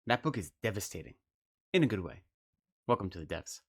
That book is devastating, in a good way. Welcome to the Devs.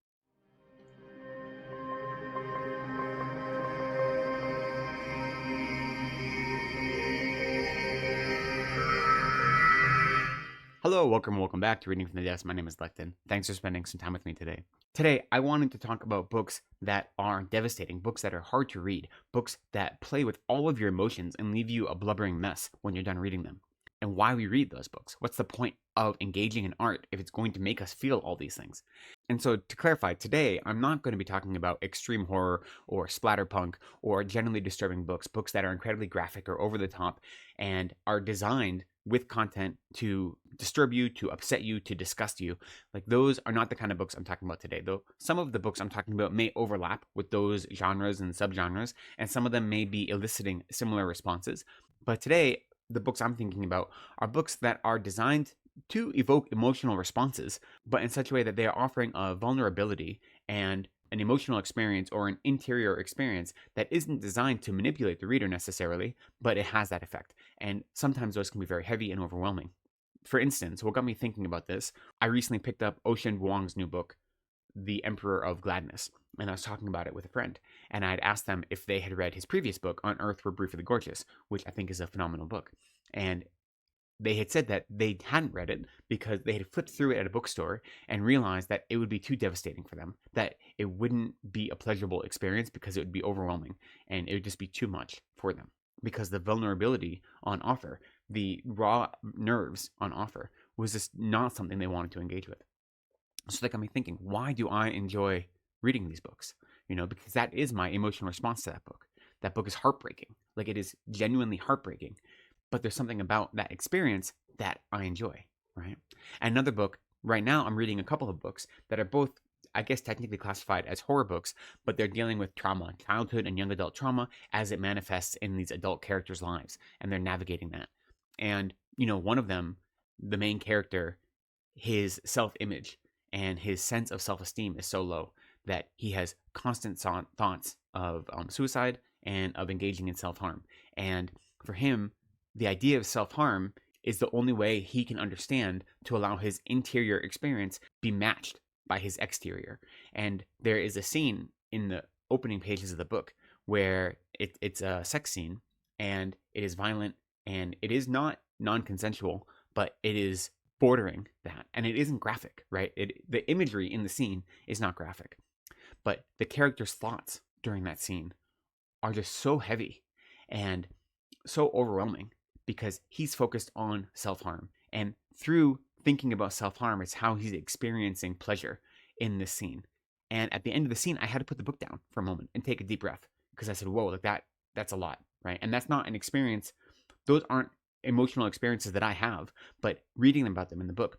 Hello, welcome back to Reading from the Devs. My name is Lecton. Thanks for spending some time with me today. Today, I wanted to talk about books that are devastating, books that are hard to read, books that play with all of your emotions and leave you a blubbering mess when you're done reading them, and why we read those books. What's the point of engaging in art if it's going to make us feel all these things? And so, to clarify, today I'm not going to be talking about extreme horror or splatterpunk or generally disturbing books, books that are incredibly graphic or over the top and are designed with content to disturb you, to upset you, to disgust you. Like, those are not the kind of books I'm talking about today, though some of the books I'm talking about may overlap with those genres and subgenres, and some of them may be eliciting similar responses. But today, the books I'm thinking about are books that are designed to evoke emotional responses, but in such a way that they are offering a vulnerability and an emotional experience or an interior experience that isn't designed to manipulate the reader necessarily, but it has that effect. And sometimes those can be very heavy and overwhelming. For instance, what got me thinking about this, I recently picked up Ocean Vuong's new book, The Emperor of Gladness, and I was talking about it with a friend, and I'd asked them if they had read his previous book, On Earth We're Briefly Gorgeous, which I think is a phenomenal book. And they had said that they hadn't read it because they had flipped through it at a bookstore and realized that it would be too devastating for them, that it wouldn't be a pleasurable experience because it would be overwhelming and it would just be too much for them, because the vulnerability on offer, the raw nerves on offer, was just not something they wanted to engage with. So that got me thinking, why do I enjoy reading these books? Because that is my emotional response to that book. That book is heartbreaking. Like, it is genuinely heartbreaking. But there's something about that experience that I enjoy, right? Another book, right now I'm reading a couple of books that are both, I guess, technically classified as horror books, but they're dealing with trauma, childhood and young adult trauma as it manifests in these adult characters' lives, and they're navigating that. And, one of them, the main character, his self-image and his sense of self-esteem is so low that he has constant thoughts of suicide and of engaging in self-harm. And for him, the idea of self-harm is the only way he can understand to allow his interior experience be matched by his exterior. And there is a scene in the opening pages of the book where it's a sex scene, and it is violent, and it is not non-consensual, but it is bordering that, and it isn't graphic, right? The imagery in the scene is not graphic, but the character's thoughts during that scene are just so heavy and so overwhelming, because he's focused on self-harm, and through thinking about self-harm is how he's experiencing pleasure in this scene. And at the end of the scene, I had to put the book down for a moment and take a deep breath, because I said, whoa, like that's a lot, right? And that's not an experience, those aren't emotional experiences that I have, but reading about them in the book,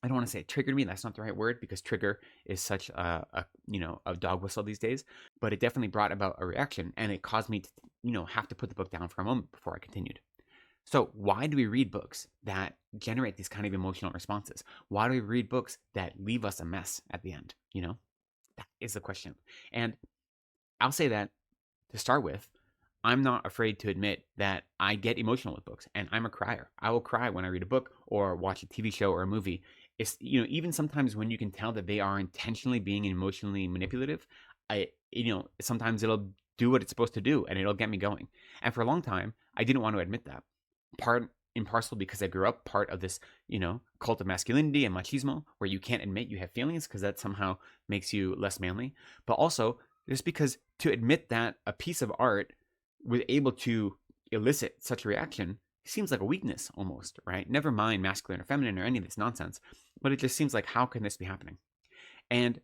I don't want to say it triggered me. That's not the right word, because trigger is such a dog whistle these days. But it definitely brought about a reaction, and it caused me to have to put the book down for a moment before I continued. So why do we read books that generate these kind of emotional responses? Why do we read books that leave us a mess at the end? That is the question. And I'll say that to start with, I'm not afraid to admit that I get emotional with books, and I'm a crier. I will cry when I read a book or watch a TV show or a movie. It's, even sometimes when you can tell that they are intentionally being emotionally manipulative, sometimes it'll do what it's supposed to do and it'll get me going. And for a long time, I didn't want to admit that. Part and parcel because I grew up part of this, cult of masculinity and machismo, where you can't admit you have feelings because that somehow makes you less manly. But also just because to admit that a piece of art was able to elicit such a reaction seems like a weakness almost, right? Never mind masculine or feminine or any of this nonsense, but it just seems like, how can this be happening? And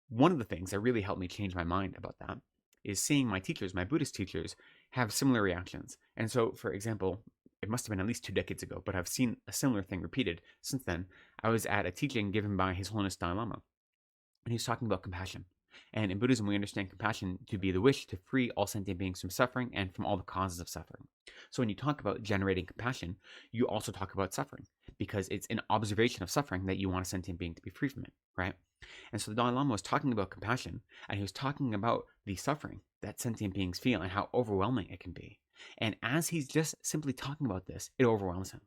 one of the things that really helped me change my mind about that is seeing my teachers, my Buddhist teachers, have similar reactions. And so, for example, it must have been at least 2 decades ago, but I've seen a similar thing repeated since then. I was at a teaching given by His Holiness Dalai Lama, and he was talking about compassion. And in Buddhism, we understand compassion to be the wish to free all sentient beings from suffering and from all the causes of suffering. So when you talk about generating compassion, you also talk about suffering, because it's an observation of suffering that you want a sentient being to be free from it, right? And so the Dalai Lama was talking about compassion, and he was talking about the suffering that sentient beings feel and how overwhelming it can be. And as he's just simply talking about this, it overwhelms him.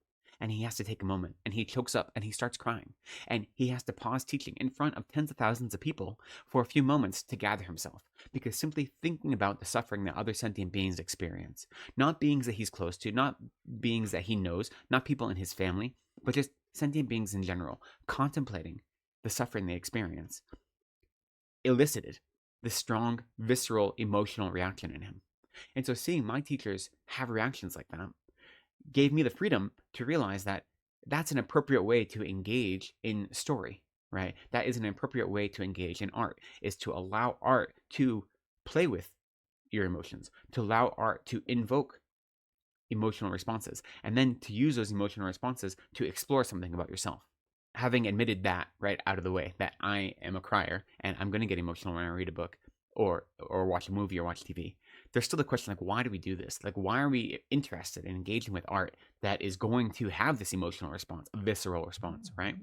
and he has to take a moment, and he chokes up and he starts crying, and he has to pause teaching in front of tens of thousands of people for a few moments to gather himself, because simply thinking about the suffering that other sentient beings experience, not beings that he's close to, not beings that he knows, not people in his family, but just sentient beings in general, contemplating the suffering they experience, elicited this strong, visceral, emotional reaction in him. And so seeing my teachers have reactions like that gave me the freedom to realize that that's an appropriate way to engage in story, right? That is an appropriate way to engage in art, is to allow art to play with your emotions, to allow art to invoke emotional responses, and then to use those emotional responses to explore something about yourself. Having admitted that right out of the way, that I am a crier and I'm going to get emotional when I read a book or watch a movie or watch TV, there's still the question, like, why do we do this? Like, why are we interested in engaging with art that is going to have this emotional response, a visceral response, right?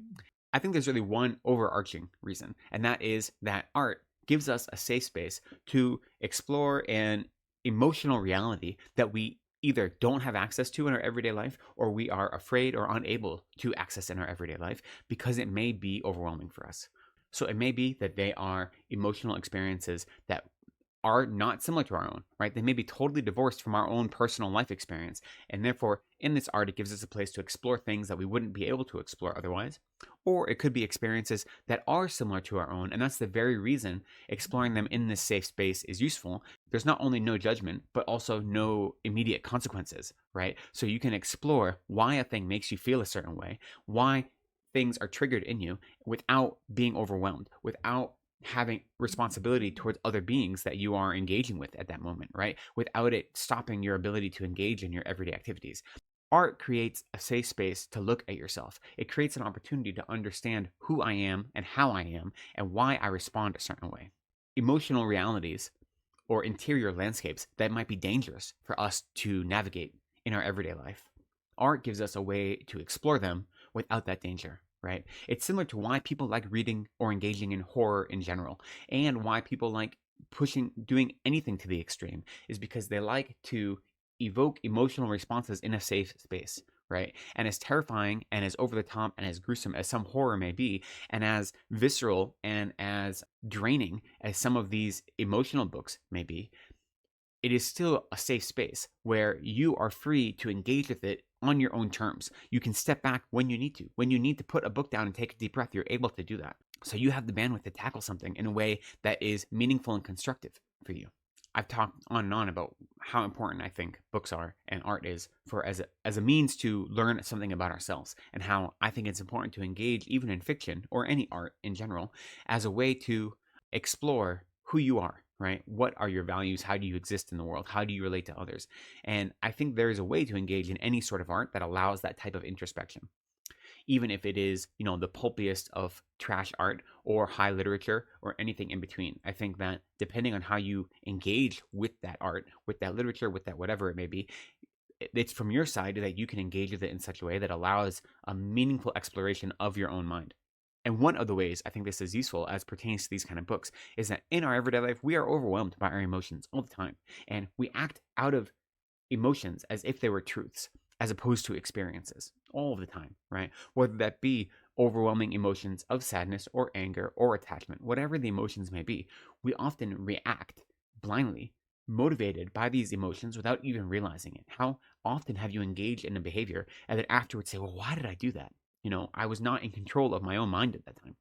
I think there's really one overarching reason, and that is that art gives us a safe space to explore an emotional reality that we either don't have access to in our everyday life, or we are afraid or unable to access in our everyday life because it may be overwhelming for us. So it may be that they are emotional experiences that are not similar to our own, right? They may be totally divorced from our own personal life experience. And therefore, in this art, it gives us a place to explore things that we wouldn't be able to explore otherwise. Or it could be experiences that are similar to our own. And that's the very reason exploring them in this safe space is useful. There's not only no judgment, but also no immediate consequences, right? So you can explore why a thing makes you feel a certain way, why things are triggered in you without being overwhelmed, without having responsibility towards other beings that you are engaging with at that moment, right? Without it stopping your ability to engage in your everyday activities. Art creates a safe space to look at yourself. It creates an opportunity to understand who I am and how I am and why I respond a certain way. Emotional realities or interior landscapes that might be dangerous for us to navigate in our everyday life. Art gives us a way to explore them without that danger, right? It's similar to why people like reading or engaging in horror in general, and why people like doing anything to the extreme, is because they like to evoke emotional responses in a safe space, right? And as terrifying and as over the top and as gruesome as some horror may be, and as visceral and as draining as some of these emotional books may be, it is still a safe space where you are free to engage with it on your own terms. You can step back when you need to. When you need to put a book down and take a deep breath, you're able to do that. So you have the bandwidth to tackle something in a way that is meaningful and constructive for you. I've talked on and on about how important I think books are and art is for as a means to learn something about ourselves, and how I think it's important to engage even in fiction or any art in general as a way to explore who you are, right? What are your values? How do you exist in the world? How do you relate to others? And I think there is a way to engage in any sort of art that allows that type of introspection. Even if it is, the pulpiest of trash art or high literature or anything in between. I think that depending on how you engage with that art, with that literature, with that whatever it may be, it's from your side that you can engage with it in such a way that allows a meaningful exploration of your own mind. And one of the ways I think this is useful as pertains to these kind of books is that in our everyday life, we are overwhelmed by our emotions all the time. And we act out of emotions as if they were truths, as opposed to experiences all the time, right? Whether that be overwhelming emotions of sadness or anger or attachment, whatever the emotions may be, we often react blindly, motivated by these emotions without even realizing it. How often have you engaged in a behavior and then afterwards say, well, why did I do that? I was not in control of my own mind at that time.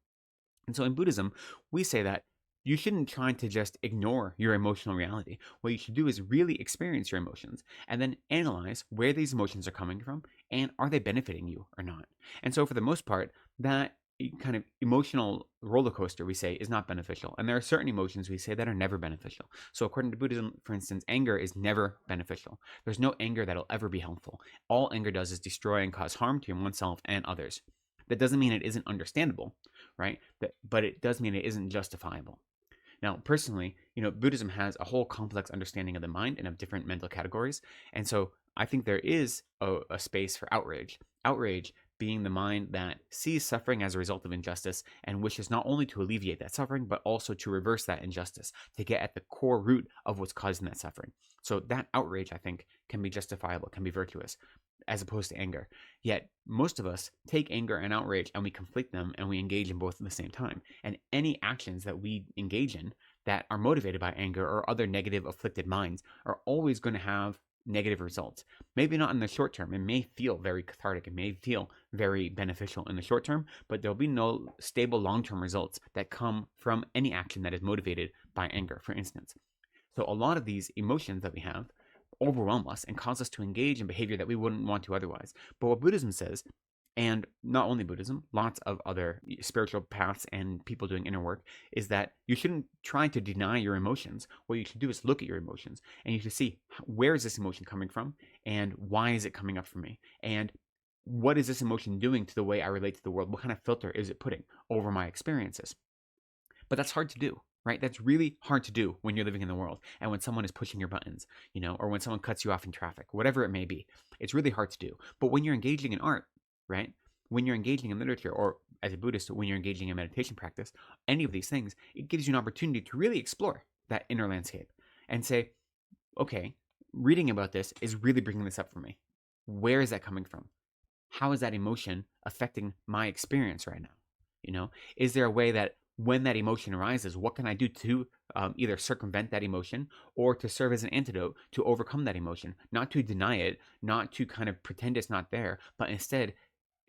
And so in Buddhism, we say that you shouldn't try to just ignore your emotional reality. What you should do is really experience your emotions and then analyze where these emotions are coming from and are they benefiting you or not. And so for the most part, that kind of emotional roller coaster, we say, is not beneficial. And there are certain emotions we say that are never beneficial. So according to Buddhism, for instance, anger is never beneficial. There's no anger that'll ever be helpful. All anger does is destroy and cause harm to oneself and others. That doesn't mean it isn't understandable, right? But it does mean it isn't justifiable. Now, personally, Buddhism has a whole complex understanding of the mind and of different mental categories. And so I think there is a space for outrage. Outrage being the mind that sees suffering as a result of injustice and wishes not only to alleviate that suffering, but also to reverse that injustice, to get at the core root of what's causing that suffering. So that outrage, I think, can be justifiable, can be virtuous. as opposed to anger. Yet most of us take anger and outrage and we conflict them and we engage in both at the same time. And any actions that we engage in that are motivated by anger or other negative afflicted minds are always going to have negative results. Maybe not in the short term. It may feel very cathartic. It may feel very beneficial in the short term, but there'll be no stable long-term results that come from any action that is motivated by anger, for instance. So a lot of these emotions that we have overwhelm us and cause us to engage in behavior that we wouldn't want to otherwise. But what Buddhism says, and not only Buddhism, lots of other spiritual paths and people doing inner work, is that you shouldn't try to deny your emotions. What you should do is look at your emotions and you should see, where is this emotion coming from and why is it coming up for me? And what is this emotion doing to the way I relate to the world? What kind of filter is it putting over my experiences? But that's hard to do. Right? That's really hard to do when you're living in the world and when someone is pushing your buttons, or when someone cuts you off in traffic, whatever it may be. It's really hard to do. But when you're engaging in art, right? When you're engaging in literature, or as a Buddhist, when you're engaging in meditation practice, any of these things, it gives you an opportunity to really explore that inner landscape and say, okay, reading about this is really bringing this up for me. Where is that coming from? How is that emotion affecting my experience right now? Is there a way that when that emotion arises, what can I do to either circumvent that emotion or to serve as an antidote to overcome that emotion? Not to deny it, not to kind of pretend it's not there, but instead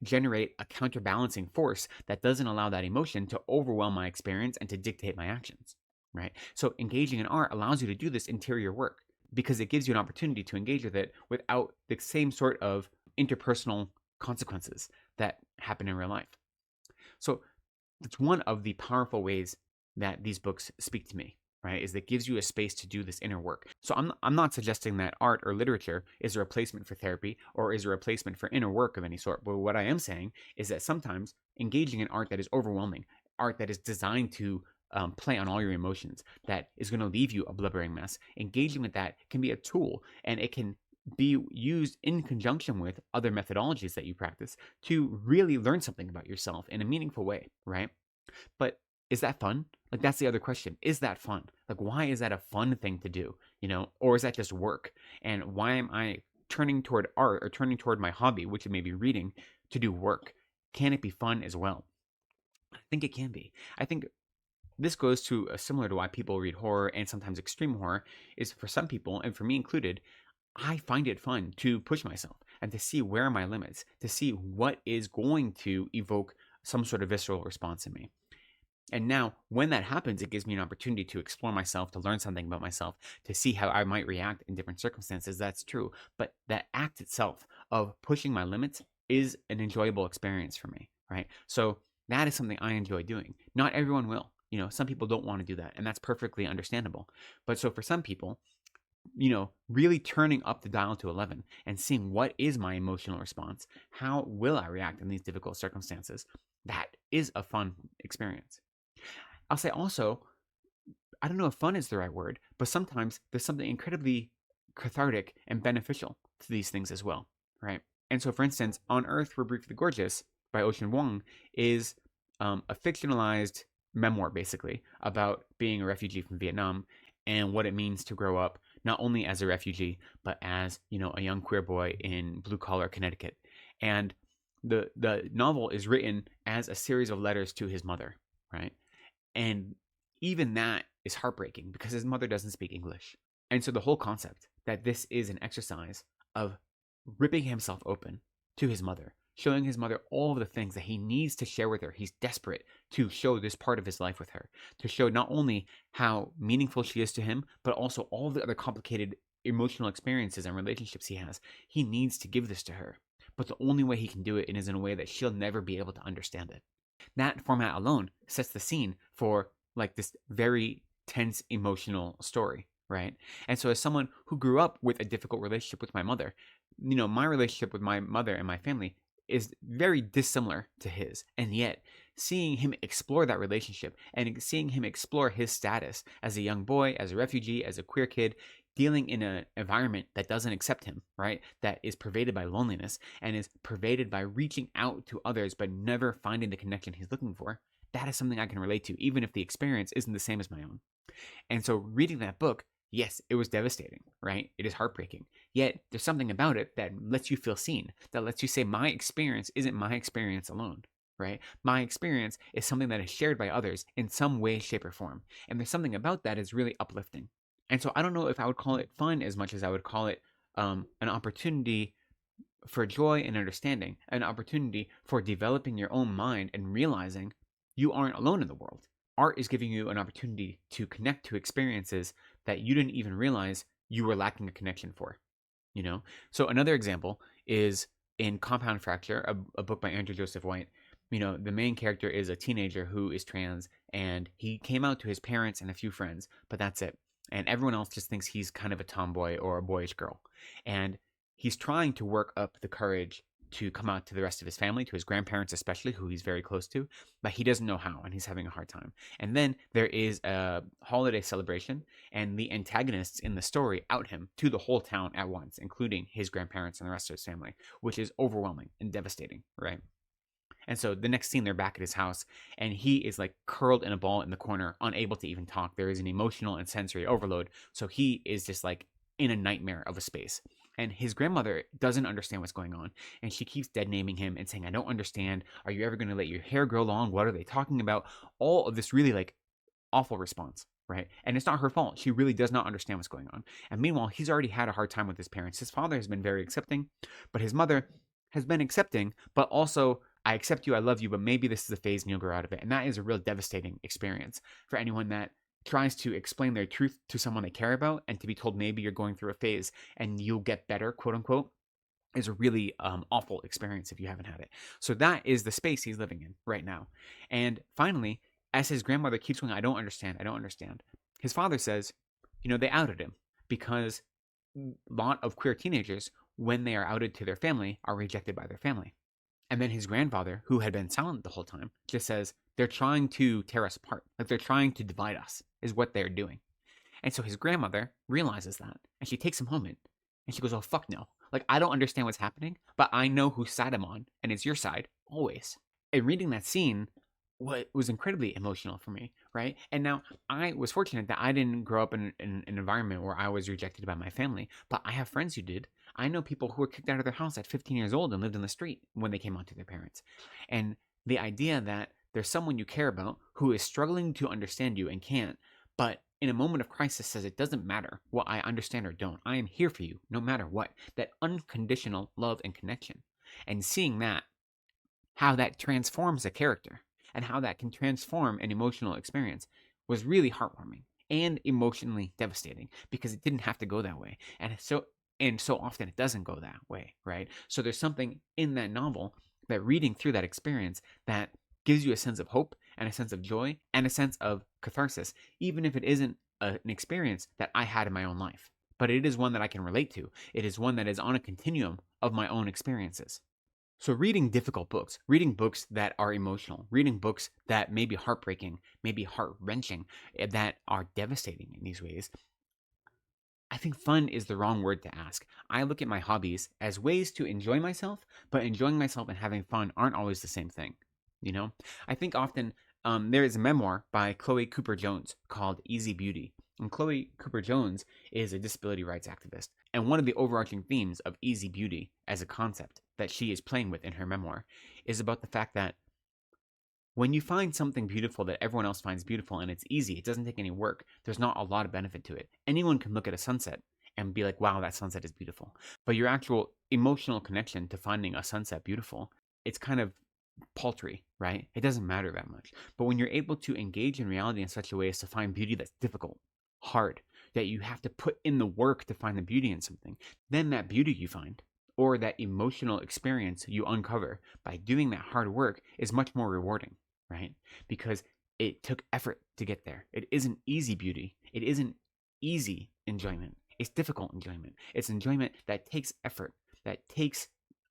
generate a counterbalancing force that doesn't allow that emotion to overwhelm my experience and to dictate my actions, right? So engaging in art allows you to do this interior work because it gives you an opportunity to engage with it without the same sort of interpersonal consequences that happen in real life. So it's one of the powerful ways that these books speak to me, right? Is that it gives you a space to do this inner work. So I'm not suggesting that art or literature is a replacement for therapy or is a replacement for inner work of any sort. But what I am saying is that sometimes engaging in art that is overwhelming, art that is designed to play on all your emotions, that is going to leave you a blubbering mess, engaging with that can be a tool, and it can be used in conjunction with other methodologies that you practice to really learn something about yourself in a meaningful way, right? But is that fun? Like, that's the other question. Is that fun? Like, why is that a fun thing to do? Or is that just work? And why am I turning toward art or turning toward my hobby, which may be reading, to do work? Can it be fun as well? I think it can be. I think this goes to similar to why people read horror and sometimes extreme horror, is for some people, and for me included, I find it fun to push myself and to see where are my limits, to see what is going to evoke some sort of visceral response in me. And now, when that happens, it gives me an opportunity to explore myself, to learn something about myself, to see how I might react in different circumstances. That's true. But that act itself of pushing my limits is an enjoyable experience for me, right? So that is something I enjoy doing. Not everyone will. Some people don't want to do that, and that's perfectly understandable. But so for some people, really turning up the dial to 11 and seeing what is my emotional response, how will I react in these difficult circumstances, that is a fun experience. I'll say also, I don't know if fun is the right word, but sometimes there's something incredibly cathartic and beneficial to these things as well, right? And so, for instance, On Earth We're Briefly Gorgeous by Ocean Vuong is a fictionalized memoir, basically, about being a refugee from Vietnam and what it means to grow up not only as a refugee, but as, a young queer boy in blue-collar Connecticut. And the novel is written as a series of letters to his mother, right? And even that is heartbreaking because his mother doesn't speak English. And so the whole concept that this is an exercise of ripping himself open to his mother, showing his mother all of the things that he needs to share with her. He's desperate to show this part of his life with her, to show not only how meaningful she is to him, but also all the other complicated emotional experiences and relationships he has. He needs to give this to her, but the only way he can do it is in a way that she'll never be able to understand it. That format alone sets the scene for like this very tense emotional story, right? And so as someone who grew up with a difficult relationship with my mother, my relationship with my mother and my family is very dissimilar to his. And yet, seeing him explore that relationship and seeing him explore his status as a young boy, as a refugee, as a queer kid, dealing in an environment that doesn't accept him, right? That is pervaded by loneliness and is pervaded by reaching out to others but never finding the connection he's looking for, that is something I can relate to, even if the experience isn't the same as my own. And so reading that book Yes, it was devastating, right? It is heartbreaking. Yet there's something about it that lets you feel seen, that lets you say, my experience isn't my experience alone, right? My experience is something that is shared by others in some way, shape, or form. And there's something about that is really uplifting. And so I don't know if I would call it fun as much as I would call it an opportunity for joy and understanding, an opportunity for developing your own mind and realizing you aren't alone in the world. Art is giving you an opportunity to connect to experiences that you didn't even realize you were lacking a connection for, you know? So another example is in Compound Fracture, a book by Andrew Joseph White. The main character is a teenager who is trans, and he came out to his parents and a few friends, but that's it. And everyone else just thinks he's kind of a tomboy or a boyish girl. And he's trying to work up the courage to come out to the rest of his family, to his grandparents especially, who he's very close to, but he doesn't know how, and he's having a hard time. And then there is a holiday celebration, and the antagonists in the story out him to the whole town at once, including his grandparents and the rest of his family, which is overwhelming and devastating, right? And so the next scene, they're back at his house, and he is like curled in a ball in the corner, unable to even talk. There is an emotional and sensory overload. So he is just like in a nightmare of a space. And his grandmother doesn't understand what's going on. And she keeps dead naming him and saying, I don't understand. Are you ever going to let your hair grow long? What are they talking about? All of this really like awful response, right? And it's not her fault. She really does not understand what's going on. And meanwhile, he's already had a hard time with his parents. His father has been very accepting, but his mother has been accepting, but also, I accept you, I love you, but maybe this is a phase and you'll grow out of it. And that is a real devastating experience for anyone that tries to explain their truth to someone they care about, and to be told maybe you're going through a phase and you'll get better, quote unquote, is a really awful experience if you haven't had it. So that is the space he's living in right now. And finally, as his grandmother keeps going, I don't understand, his father says, they outed him because a lot of queer teenagers, when they are outed to their family, are rejected by their family. And then his grandfather, who had been silent the whole time, just says, they're trying to tear us apart. Like they're trying to divide us, is what they're doing. And so his grandmother realizes that, and she takes him home and she goes, oh, fuck no. Like, I don't understand what's happening, but I know whose side I'm on, and it's your side, always. And reading that scene was incredibly emotional for me, right? And now, I was fortunate that I didn't grow up in an environment where I was rejected by my family, but I have friends who did. I know people who were kicked out of their house at 15 years old and lived in the street when they came out to their parents. And the idea that there's someone you care about who is struggling to understand you and can't, but in a moment of crisis says it doesn't matter what I understand or don't. I am here for you no matter what. That unconditional love and connection. And seeing that, how that transforms a character and how that can transform an emotional experience was really heartwarming and emotionally devastating, because it didn't have to go that way. And so often it doesn't go that way, right? So there's something in that novel that reading through that experience that gives you a sense of hope and a sense of joy and a sense of catharsis, even if it isn't an experience that I had in my own life. But it is one that I can relate to. It is one that is on a continuum of my own experiences. So reading difficult books, reading books that are emotional, reading books that may be heartbreaking, maybe heart-wrenching, that are devastating in these ways, I think fun is the wrong word to ask. I look at my hobbies as ways to enjoy myself, but enjoying myself and having fun aren't always the same thing. I think often there is a memoir by Chloe Cooper Jones called Easy Beauty. And Chloe Cooper Jones is a disability rights activist. And one of the overarching themes of Easy Beauty as a concept that she is playing with in her memoir is about the fact that when you find something beautiful that everyone else finds beautiful and it's easy, it doesn't take any work, there's not a lot of benefit to it. Anyone can look at a sunset and be like, wow, that sunset is beautiful. But your actual emotional connection to finding a sunset beautiful, it's kind of paltry, right? It doesn't matter that much. But when you're able to engage in reality in such a way as to find beauty that's difficult, hard, that you have to put in the work to find the beauty in something, then that beauty you find, or that emotional experience you uncover by doing that hard work, is much more rewarding, right? Because it took effort to get there. It isn't easy beauty. It isn't easy enjoyment. It's difficult enjoyment. It's enjoyment that takes effort, that takes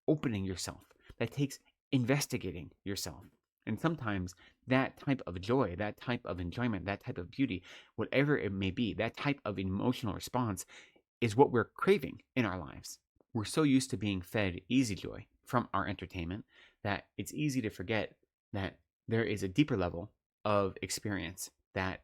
opening yourself, that takes investigating yourself. And sometimes that type of joy, that type of enjoyment, that type of beauty, whatever it may be, that type of emotional response is what we're craving in our lives. We're so used to being fed easy joy from our entertainment that it's easy to forget that there is a deeper level of experience that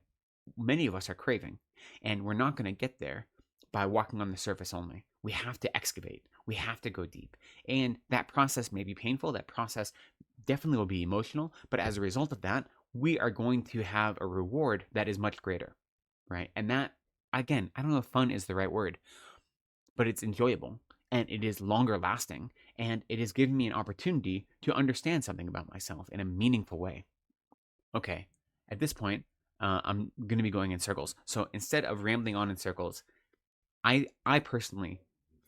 many of us are craving. And we're not going to get there by walking on the surface only. We have to excavate. We have to go deep. And that process may be painful. That process definitely will be emotional. But as a result of that, we are going to have a reward that is much greater, right? And that, again, I don't know if fun is the right word, but it's enjoyable and it is longer lasting. And it has given me an opportunity to understand something about myself in a meaningful way. Okay, at this point, I'm going to be going in circles. So instead of rambling on in circles, I personally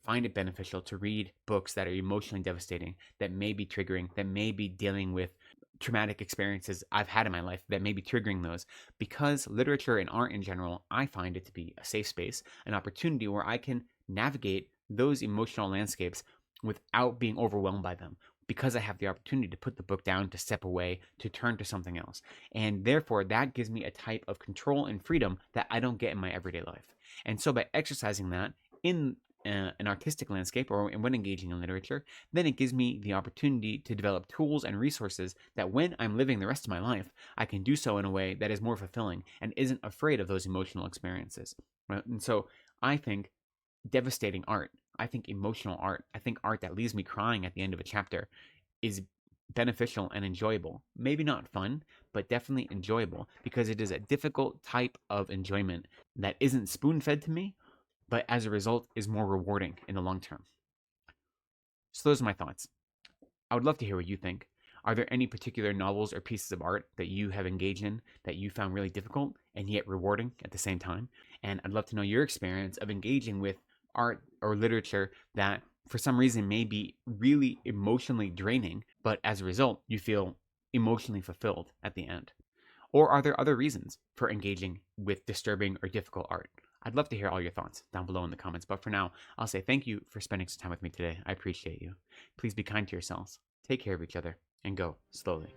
find it beneficial to read books that are emotionally devastating, that may be triggering, that may be dealing with traumatic experiences I've had in my life that may be triggering those, because literature and art in general, I find it to be a safe space, an opportunity where I can navigate those emotional landscapes without being overwhelmed by them, because I have the opportunity to put the book down, to step away, to turn to something else. And therefore, that gives me a type of control and freedom that I don't get in my everyday life. And so by exercising that in an artistic landscape or when engaging in literature, then it gives me the opportunity to develop tools and resources that when I'm living the rest of my life, I can do so in a way that is more fulfilling and isn't afraid of those emotional experiences. Right? And so I think devastating art, I think emotional art, I think art that leaves me crying at the end of a chapter is beneficial and enjoyable. Maybe not fun, but definitely enjoyable, because it is a difficult type of enjoyment that isn't spoon-fed to me, but as a result is more rewarding in the long term. So those are my thoughts. I would love to hear what you think. Are there any particular novels or pieces of art that you have engaged in that you found really difficult and yet rewarding at the same time? And I'd love to know your experience of engaging with art or literature that for some reason may be really emotionally draining, but as a result, you feel emotionally fulfilled at the end. Or are there other reasons for engaging with disturbing or difficult art? I'd love to hear all your thoughts down below in the comments. But for now, I'll say thank you for spending some time with me today. I appreciate you. Please be kind to yourselves, take care of each other, and go slowly.